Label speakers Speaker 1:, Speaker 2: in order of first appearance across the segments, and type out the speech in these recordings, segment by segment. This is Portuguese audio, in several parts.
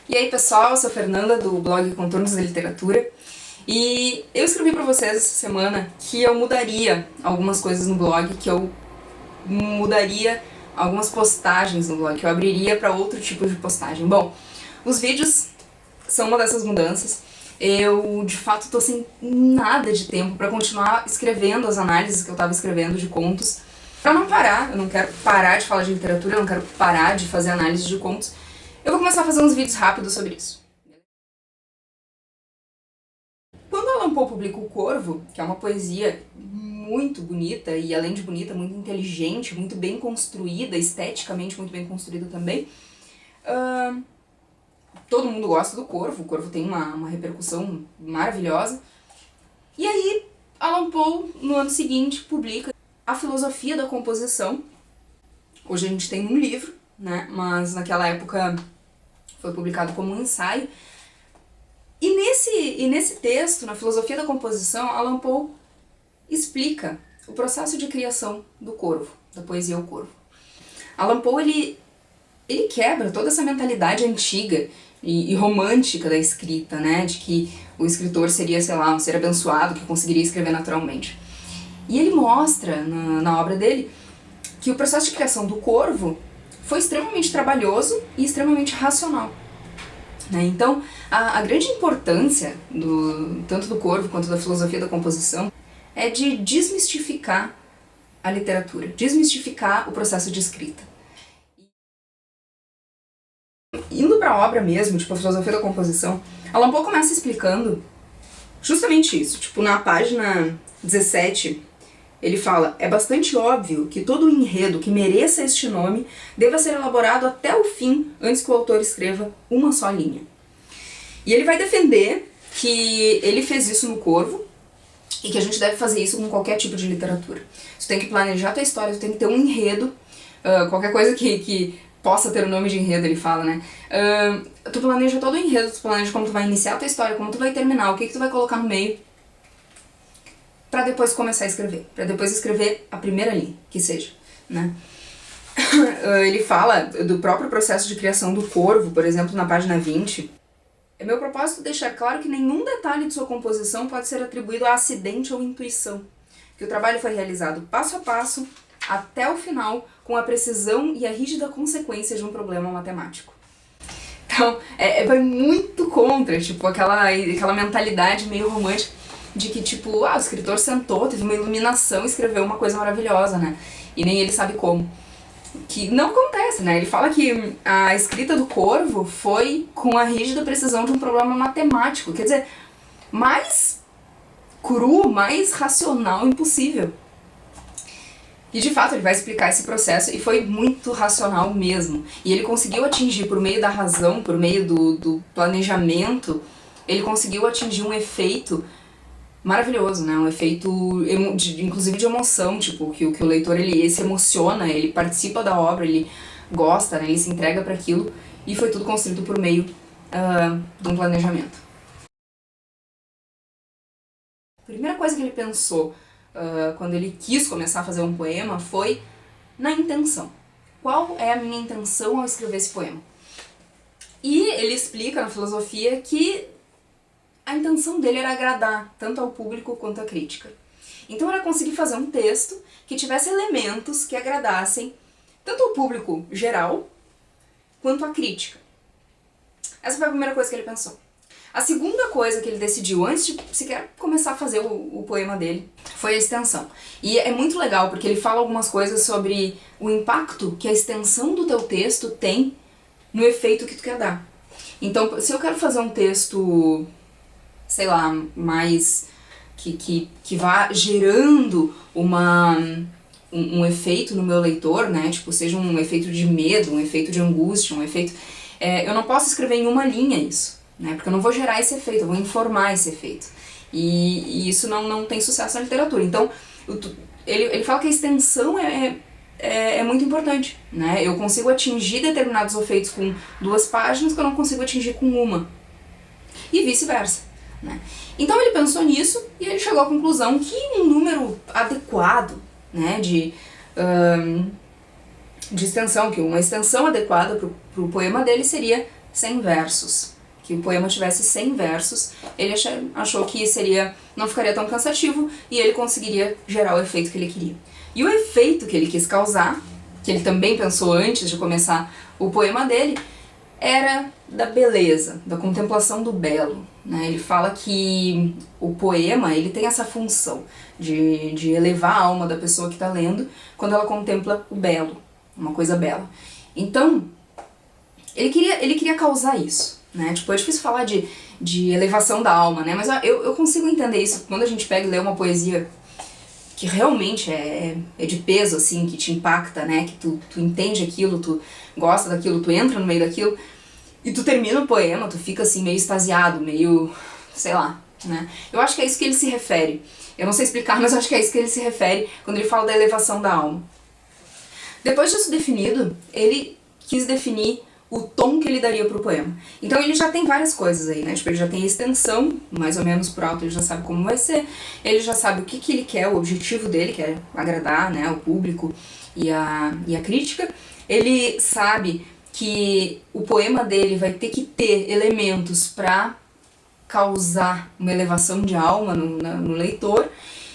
Speaker 1: E aí pessoal, eu sou a Fernanda do blog Contornos da Literatura e eu escrevi pra vocês essa semana que eu mudaria algumas coisas no blog, que eu mudaria algumas postagens no blog, que eu abriria pra outro tipo de postagem. Bom, os vídeos são uma dessas mudanças. Eu, de fato, tô sem nada de tempo pra continuar escrevendo as análises que eu tava escrevendo de contos. Pra não parar, eu não quero parar de falar de literatura, eu não quero parar de fazer análise de contos. Eu vou começar a fazer uns vídeos rápidos sobre isso. Quando Allan Poe publica O Corvo, que é uma poesia muito bonita e, além de bonita, muito inteligente, muito bem construída, esteticamente muito bem construída também, todo mundo gosta do Corvo, o Corvo tem uma repercussão maravilhosa. E aí, Allan Poe, no ano seguinte, publica A Filosofia da Composição. Hoje a gente tem um livro, né, mas naquela época foi publicado como um ensaio. E nesse texto, na Filosofia da Composição, Allan Poe explica o processo de criação do Corvo, da poesia O Corvo. Allan Poe, ele quebra toda essa mentalidade antiga e romântica da escrita, né, de que o escritor seria, sei lá, um ser abençoado que conseguiria escrever naturalmente. E ele mostra na obra dele que o processo de criação do Corvo foi extremamente trabalhoso e extremamente racional. Né? Então, a grande importância tanto do Corvo quanto da Filosofia da Composição é de desmistificar a literatura, desmistificar o processo de escrita. Indo para a obra mesmo, tipo a Filosofia da Composição, Allan Poe começa explicando justamente isso. Tipo, na página 17, ele fala: é bastante óbvio que todo o enredo que mereça este nome deva ser elaborado até o fim, antes que o autor escreva uma só linha. E ele vai defender que ele fez isso no Corvo e que a gente deve fazer isso com qualquer tipo de literatura. Tu tem que planejar a tua história, tu tem que ter um enredo, qualquer coisa que possa ter o nome de enredo, ele fala, né? Tu planeja todo o enredo, tu planeja como tu vai iniciar a tua história, como tu vai terminar, o que tu vai colocar no meio, pra depois começar a escrever, pra depois escrever a primeira linha, que seja, né? Ele fala do próprio processo de criação do Corvo, por exemplo, na página 20. É meu propósito deixar claro que nenhum detalhe de sua composição pode ser atribuído a acidente ou intuição, que o trabalho foi realizado passo a passo, até o final, com a precisão e a rígida consequência de um problema matemático. Então, vai muito contra, tipo, aquela mentalidade meio romântica de que, tipo, o escritor sentou, teve uma iluminação e escreveu uma coisa maravilhosa, né? E nem ele sabe como. Que não acontece, né? Ele fala que a escrita do Corvo foi com a rígida precisão de um problema matemático. Quer dizer, mais cru, mais racional impossível. E de fato ele vai explicar esse processo e foi muito racional mesmo. E ele conseguiu atingir, por meio da razão, por meio do planejamento, ele conseguiu atingir um efeito maravilhoso, né? Um efeito, inclusive de emoção, tipo, que o leitor ele se emociona, ele participa da obra, ele gosta, né? Ele se entrega para aquilo, e foi tudo construído por meio de um planejamento. A primeira coisa que ele pensou quando ele quis começar a fazer um poema foi na intenção. Qual é a minha intenção ao escrever esse poema? E ele explica na filosofia que a intenção dele era agradar tanto ao público quanto à crítica. Então era conseguir fazer um texto que tivesse elementos que agradassem tanto ao público geral quanto à crítica. Essa foi a primeira coisa que ele pensou. A segunda coisa que ele decidiu antes de sequer começar a fazer o poema dele foi a extensão. E é muito legal porque ele fala algumas coisas sobre o impacto que a extensão do teu texto tem no efeito que tu quer dar. Então, se eu quero fazer um texto, sei lá, mais que vá gerando um efeito no meu leitor, né? Tipo, seja um efeito de medo, um efeito de angústia, um efeito... eu não posso escrever em uma linha isso, né? Porque eu não vou gerar esse efeito, eu vou informar esse efeito. E isso não tem sucesso na literatura. Então, ele fala que a extensão é muito importante, né? Eu consigo atingir determinados efeitos com 2 páginas que eu não consigo atingir com uma. E vice-versa. Né? Então ele pensou nisso e ele chegou à conclusão que um número adequado, né, de extensão, que uma extensão adequada para o poema dele seria 100 versos. Que o poema tivesse 100 versos, ele achou que não ficaria tão cansativo e ele conseguiria gerar o efeito que ele queria. E o efeito que ele quis causar, que ele também pensou antes de começar o poema dele, era da beleza, da contemplação do belo. Né? Ele fala que o poema ele tem essa função de elevar a alma da pessoa que está lendo quando ela contempla o belo, uma coisa bela. Então, ele queria causar isso. Né? Tipo, é difícil falar de elevação da alma, né? Mas eu consigo entender isso quando a gente pega e lê uma poesia que realmente é de peso, assim, que te impacta, né? Que tu entende aquilo, tu gosta daquilo, tu entra no meio daquilo, e tu termina o poema, tu fica assim meio extasiado, meio, sei lá, né? Eu acho que é isso que ele se refere. Eu não sei explicar, mas eu acho que é isso que ele se refere quando ele fala da elevação da alma. Depois disso definido, ele quis definir o tom que ele daria pro poema. Então ele já tem várias coisas aí, né? Tipo, ele já tem a extensão, mais ou menos por alto ele já sabe como vai ser, ele já sabe o que ele quer, o objetivo dele, que é agradar, né, o público e a crítica. Ele sabe que o poema dele vai ter que ter elementos para causar uma elevação de alma no leitor.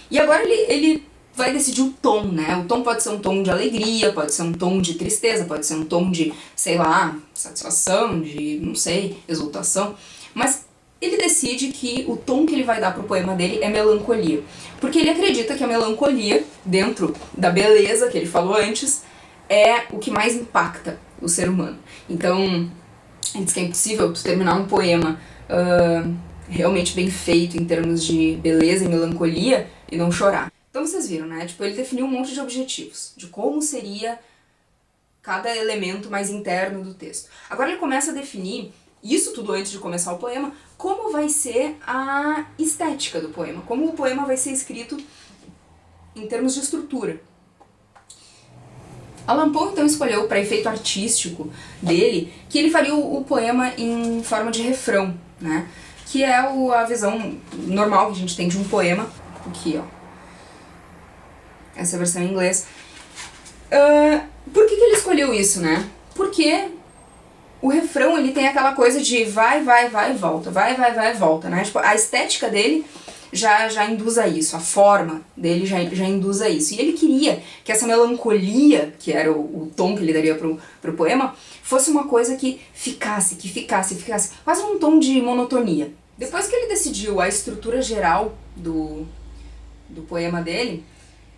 Speaker 1: E agora ele vai decidir o tom, né? O tom pode ser um tom de alegria, pode ser um tom de tristeza, pode ser um tom de, sei lá, satisfação, de, não sei, exultação. Mas ele decide que o tom que ele vai dar pro poema dele é melancolia. Porque ele acredita que a melancolia, dentro da beleza que ele falou antes, é o que mais impacta o ser humano. Então, ele diz que é impossível tu terminar um poema realmente bem feito em termos de beleza e melancolia e não chorar. Então vocês viram, né? Tipo, ele definiu um monte de objetivos, de como seria cada elemento mais interno do texto. Agora ele começa a definir, isso tudo antes de começar o poema, como vai ser a estética do poema, como o poema vai ser escrito em termos de estrutura. Allan Poe então escolheu para efeito artístico dele que ele faria o poema em forma de refrão, né? Que é a visão normal que a gente tem de um poema. Aqui, ó. Essa é a versão em inglês. Por que ele escolheu isso, né? Porque o refrão ele tem aquela coisa de vai, vai, vai, volta, vai, vai, vai, volta, né? Tipo, a estética dele já induz a isso, a forma dele já induz a isso. E ele queria que essa melancolia, que era o tom que ele daria pro poema, fosse uma coisa que ficasse, quase um tom de monotonia. Depois que ele decidiu a estrutura geral do poema dele,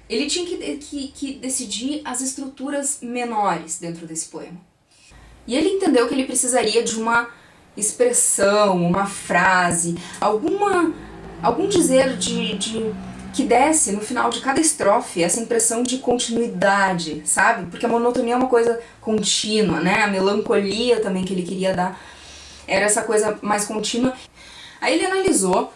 Speaker 1: ele tinha que decidir as estruturas menores dentro desse poema. E ele entendeu que ele precisaria de uma expressão, uma frase, algum dizer que desse no final de cada estrofe essa impressão de continuidade, sabe? Porque a monotonia é uma coisa contínua, né? A melancolia também que ele queria dar era essa coisa mais contínua. Aí ele analisou,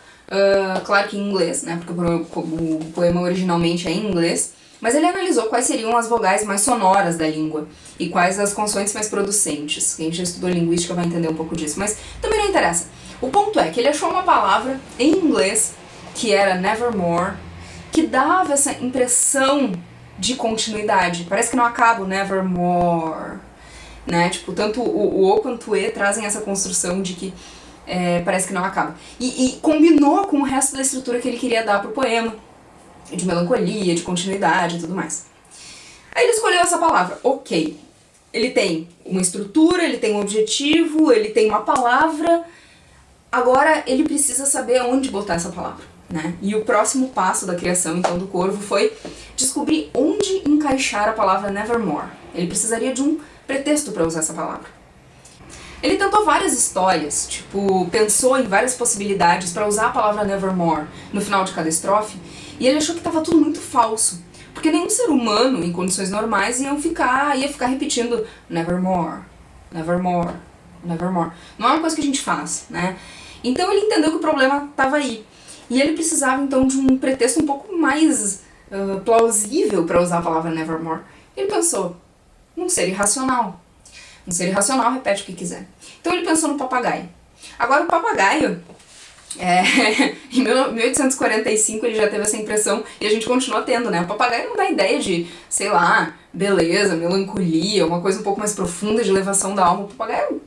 Speaker 1: claro que em inglês, né? Porque o poema originalmente é em inglês, mas ele analisou quais seriam as vogais mais sonoras da língua e quais as consoantes mais producentes. Quem já estudou linguística vai entender um pouco disso, mas também não interessa. O ponto é que ele achou uma palavra em inglês, que era nevermore, que dava essa impressão de continuidade. Parece que não acaba o nevermore, né? Tipo, tanto o O quanto o E trazem essa construção de que parece que não acaba. E combinou com o resto da estrutura que ele queria dar pro poema, de melancolia, de continuidade e tudo mais. Aí ele escolheu essa palavra, ok. Ele tem uma estrutura, ele tem um objetivo, ele tem uma palavra. Agora ele precisa saber onde botar essa palavra, né? E o próximo passo da criação, então, do Corvo foi descobrir onde encaixar a palavra nevermore. Ele precisaria de um pretexto para usar essa palavra. Ele tentou várias histórias, tipo, pensou em várias possibilidades para usar a palavra nevermore no final de cada estrofe, e ele achou que estava tudo muito falso, porque nenhum ser humano, em condições normais, ia ficar repetindo nevermore, nevermore, nevermore. Não é uma coisa que a gente faz, né? Então ele entendeu que o problema estava aí. E ele precisava então de um pretexto um pouco mais plausível para usar a palavra nevermore. Ele pensou, um ser irracional. Um ser irracional repete o que quiser. Então ele pensou no papagaio. Agora o papagaio, em 1845 ele já teve essa impressão e a gente continua tendo, né? O papagaio não dá ideia de, sei lá, beleza, melancolia, uma coisa um pouco mais profunda de elevação da alma. O papagaio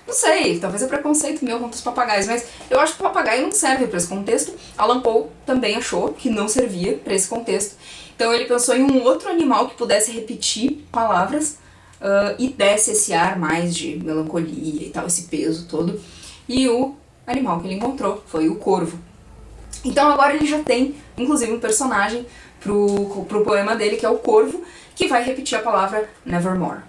Speaker 1: Não sei, talvez é preconceito meu contra os papagaios, mas eu acho que o papagaio não serve para esse contexto. Alan Poe também achou que não servia para esse contexto. Então ele pensou em um outro animal que pudesse repetir palavras e desse esse ar mais de melancolia e tal, esse peso todo. E o animal que ele encontrou foi o corvo. Então agora ele já tem, inclusive, um personagem pro poema dele, que é o corvo, que vai repetir a palavra nevermore.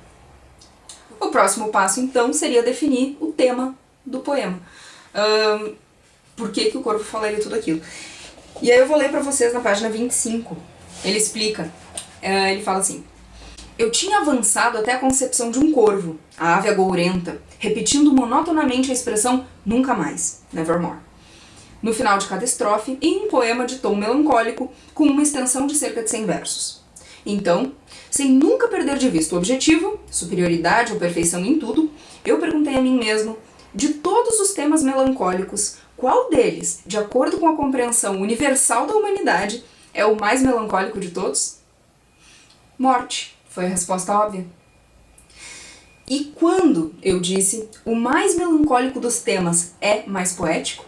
Speaker 1: O próximo passo, então, seria definir o tema do poema. Por que o corvo falaria tudo aquilo? E aí eu vou ler pra vocês na página 25. Ele explica, ele fala assim: eu tinha avançado até a concepção de um corvo, a ave agourenta, repetindo monotonamente a expressão nunca mais, nevermore, no final de cada estrofe, em um poema de tom melancólico, com uma extensão de cerca de 100 versos. Então, sem nunca perder de vista o objetivo, superioridade ou perfeição em tudo, eu perguntei a mim mesmo, de todos os temas melancólicos, qual deles, de acordo com a compreensão universal da humanidade, é o mais melancólico de todos? Morte, foi a resposta óbvia. E quando, eu disse, o mais melancólico dos temas é mais poético?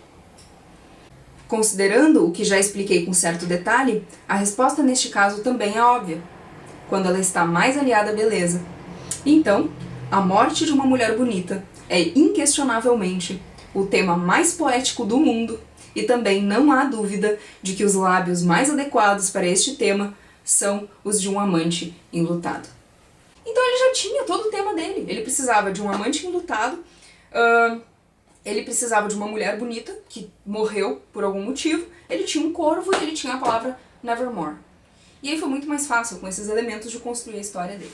Speaker 1: Considerando o que já expliquei com certo detalhe, a resposta neste caso também é óbvia, quando ela está mais aliada à beleza. Então, a morte de uma mulher bonita é inquestionavelmente o tema mais poético do mundo, e também não há dúvida de que os lábios mais adequados para este tema são os de um amante enlutado. Então ele já tinha todo o tema dele. Ele precisava de um amante enlutado, ele precisava de uma mulher bonita, que morreu por algum motivo, ele tinha um corvo e ele tinha a palavra nevermore. E aí foi muito mais fácil, com esses elementos, de construir a história dele.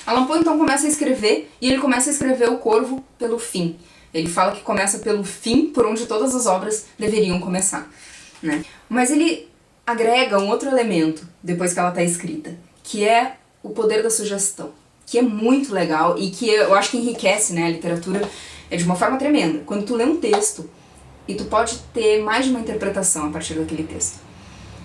Speaker 1: Alan Poe então começa a escrever, e ele começa a escrever o corvo pelo fim. Ele fala que começa pelo fim, por onde todas as obras deveriam começar, né? Mas ele agrega um outro elemento, depois que ela está escrita, que é o poder da sugestão, que é muito legal e que eu acho que enriquece, né, a literatura de uma forma tremenda. Quando tu lê um texto e tu pode ter mais de uma interpretação a partir daquele texto.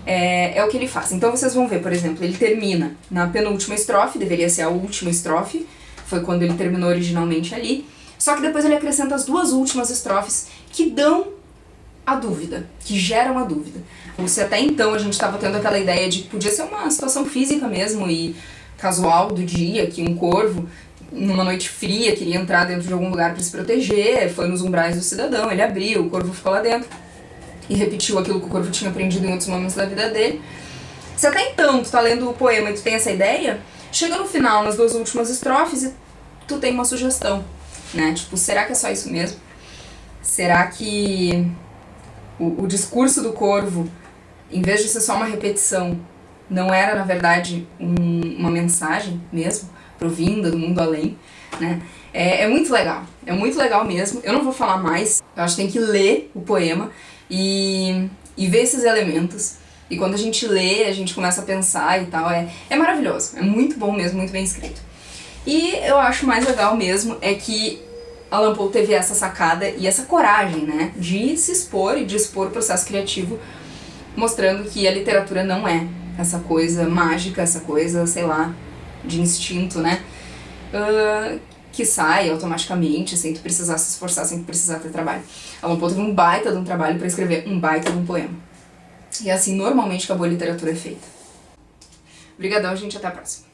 Speaker 1: É o que ele faz. Então vocês vão ver, por exemplo, ele termina na penúltima estrofe, deveria ser a última estrofe, foi quando ele terminou originalmente ali, só que depois ele acrescenta as duas últimas estrofes que dão a dúvida, que geram a dúvida. Se até então a gente estava tendo aquela ideia de que podia ser uma situação física mesmo e casual do dia, que um corvo, numa noite fria, queria entrar dentro de algum lugar para se proteger, foi nos umbrais do cidadão, ele abriu, o corvo ficou lá dentro e repetiu aquilo que o corvo tinha aprendido em outros momentos da vida dele. Se até então tu tá lendo o poema e tu tem essa ideia, chega no final, nas duas últimas estrofes, e tu tem uma sugestão, né? Tipo, será que é só isso mesmo? Será que o discurso do corvo, em vez de ser só uma repetição, não era, na verdade, uma mensagem mesmo, provinda do mundo além, né? É muito legal mesmo. Eu não vou falar mais, eu acho que tem que ler o poema e ver esses elementos. E quando a gente lê, a gente começa a pensar e tal, é maravilhoso, é muito bom mesmo, muito bem escrito. E eu acho mais legal mesmo é que Alan Poe teve essa sacada e essa coragem, né, de se expor e de expor o processo criativo, mostrando que a literatura não é essa coisa mágica, essa coisa, sei lá, de instinto, né, que sai automaticamente, sem tu precisar se esforçar, sem tu precisar ter trabalho. Alan Poe teve um baita de um trabalho para escrever um baita de um poema. E assim, normalmente, que a boa literatura é feita. Obrigadão, gente, até a próxima.